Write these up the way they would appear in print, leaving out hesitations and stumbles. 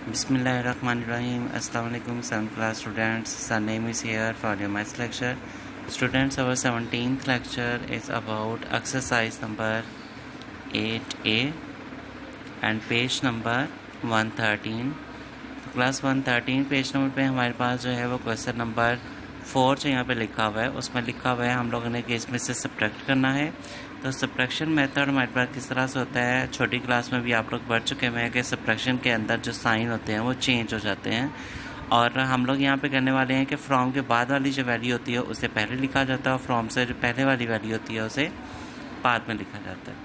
Bismillahirrahmanirrahim. Assalamu alaikum 7th class students. Our name is here for your maths lecture. Students, our 17th lecture is about exercise number 8A and page number 113. तो class 113 page number पे हमारे पास जो है वो question number 4 जो यहाँ पे लिखा हुआ है उसमें लिखा हुआ है हम लोगों ने कि इसमें से सब्ट्रैक्ट करना है। तो सब्ट्रैक्शन मेथड हमारे पास किस तरह से होता है, छोटी क्लास में भी आप लोग पढ़ चुके हैं कि सब्ट्रैक्शन के अंदर जो साइन होते हैं वो चेंज हो जाते हैं और हम लोग यहाँ पे करने वाले हैं कि फ्रॉम के बाद वाली जो वैल्यू होती है उसे पहले लिखा जाता है और फ्रॉम से जो पहले वाली वैल्यू होती है उसे बाद में लिखा जाता है।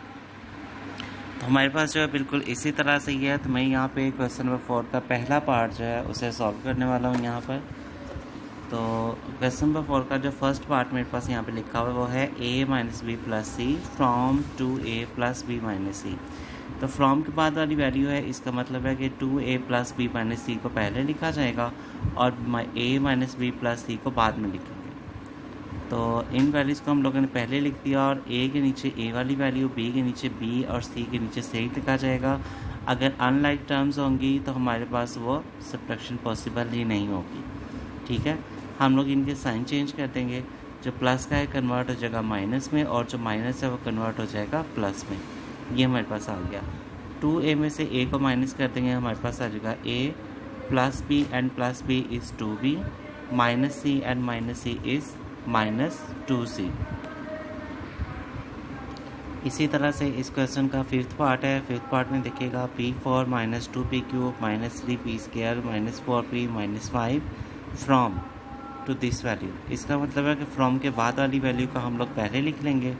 तो हमारे पास जो है बिल्कुल इसी तरह से ही है। तो मैं यहाँ पे क्वेश्चन नंबर 4 का पहला पार्ट जो है उसे सॉल्व करने वाला हूँ यहाँ पर। तो क्वेश्चन नंबर 4 का जो फर्स्ट पार्ट मेरे पास यहाँ पे लिखा हुआ है वो है a minus b plus c from 2a plus b minus c. तो फ्रॉम के बाद वाली वैल्यू है, इसका मतलब है कि 2a प्लस बी माइनस सी को पहले लिखा जाएगा और a माइनस बी प्लस सी को बाद में लिखेंगे। तो इन वैल्यूज़ को हम लोगों ने पहले लिख दिया और a के नीचे a वाली वैल्यू, b के नीचे b और c के नीचे c लिखा जाएगा। अगर अनलाइक टर्म्स होंगी तो हमारे पास वो सब्ट्रैक्शन पॉसिबल ही नहीं होगी। ठीक है, हम लोग इनके साइन चेंज कर देंगे। जो प्लस का है कन्वर्ट हो जाएगा माइनस में और जो माइनस है वो कन्वर्ट हो जाएगा प्लस में। ये हमारे पास आ गया। 2a में से a को माइनस कर देंगे, हमारे पास आ जाएगा a plus b and plus b is 2b minus c and minus c is minus 2c। इसी तरह से इस क्वेश्चन का फिफ्थ पार्ट है। फिफ्थ पार्ट में देखिएगा p4 minus 2p cube minus 3p square minus 4p minus 5 from to this value. इसका मतलब है कि फ्रॉम के बाद वाली वैल्यू का हम लोग पहले लिख लेंगे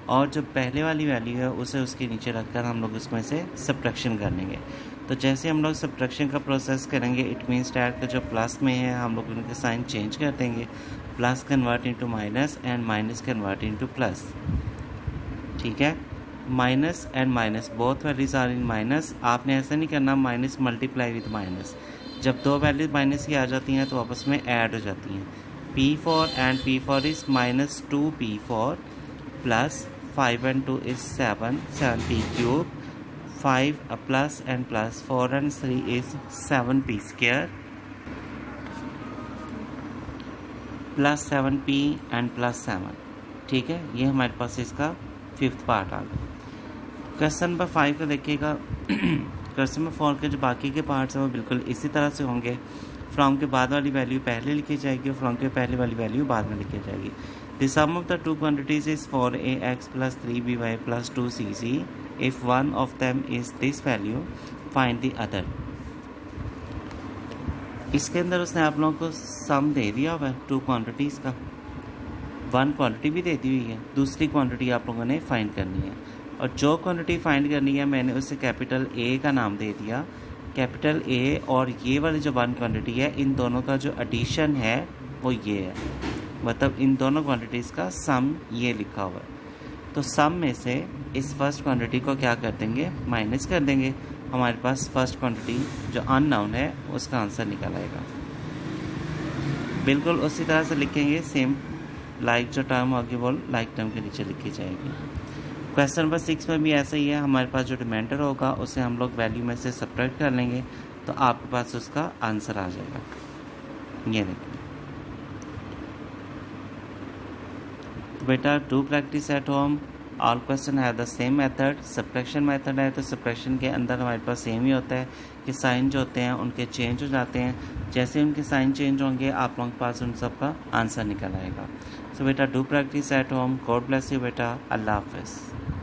और जो पहले वाली वैल्यू है उसे उसके नीचे रखकर हम लोग उसमें से सब्ट्रैक्शन कर लेंगे। तो जैसे हम लोग सब्ट्रैक्शन का प्रोसेस करेंगे इट मीन्स डैट का जो प्लस में है हम लोग उनके साइन चेंज कर देंगे। Plus convert into minus and minus convert into plus. ठीक है, minus and minus both values are in minus. आपने ऐसा नहीं करना माइनस मल्टीप्लाई विद माइनस। जब दो वैल्यूज माइनस की आ जाती हैं तो आपस में ऐड हो जाती हैं। p4 and p4 is minus 2p4 plus 5 and 2 is 7 7p cube 5 plus and plus 4 and 3 is 7p square plus 7p and plus 7। ठीक है, ये हमारे पास इसका फिफ्थ पार्ट आ गया। क्वेश्चन नंबर 5 को देखिएगा। क्वेश्चन नंबर 4 के जो बाकी के पार्ट्स हैं वो बिल्कुल इसी तरह से होंगे। फ्रॉम के बाद वाली वैल्यू पहले लिखी जाएगी और फ्रॉम के पहले वाली वैल्यू बाद में लिखी जाएगी। The sum of the two quantities is 4ax plus 3by plus 2cc। If one of them is this value find the other. इसके अंदर उसने आप लोगों को सम दे दिया हुआ है टू क्वांटिटीज़ का। वन क्वांटिटी भी दे दी हुई है, दूसरी क्वांटिटी आप लोगों ने फाइंड करनी है और जो क्वांटिटी फाइंड करनी है मैंने उसे कैपिटल A का नाम दे दिया। कैपिटल A और ये वाली जो वन क्वांटिटी है इन दोनों का जो एडिशन है वो ये है, मतलब इन दोनों क्वांटिटीज़ का सम ये लिखा हुआ है। तो सम में से इस फर्स्ट क्वांटिटी को क्या कर देंगे, माइनस कर देंगे। हमारे पास फर्स्ट क्वांटिटी जो अननोन है उसका आंसर निकल आएगा। बिल्कुल उसी तरह से लिखेंगे, सेम लाइक जो टर्म होगी वो लाइक टर्म के नीचे लिखी जाएगी। क्वेश्चन नंबर 6 में भी ऐसा ही है। हमारे पास जो रिमाइंडर होगा उसे हम लोग वैल्यू में से सब्ट्रैक्ट कर लेंगे तो आपके पास उसका आंसर आ जाएगा। ये देखिए तो बेटा do practice at home. All question है the same method. Subtraction method है तो सब्ट्रैक्शन के अंदर हमारे पास सेम ही होता है कि साइन जो होते हैं उनके चेंज हो जाते हैं। जैसे उनके साइन चेंज होंगे आप लोगों के पास उन सब का आंसर निकल आएगा। सो बेटा do practice at home. God bless you बेटा। अल्लाह हाफिज़।